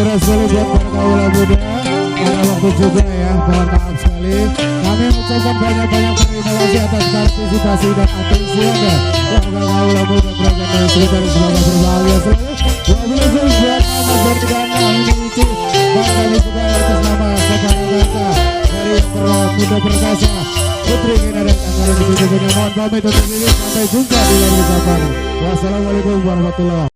beres sekali buat para kaula muda. Pada waktu juga ya, mohon maaf sekali. Kami mengucapkan banyak-banyak terima kasih atas partisipasi dan atensi Anda. Warga kaula muda beragam dan sekitar semoga berbahagia selalu. Wabillahi buat nama Berdana Aminuti. Dan kami juga atas nama Saudara Bangsa dari Muda Perkasa Putri Gina dan anggaran di situ punya mohon pamit untuk diri. Sampai jumpa di lain kesempatan. Wassalamualaikum warahmatullahi wabarakatuh.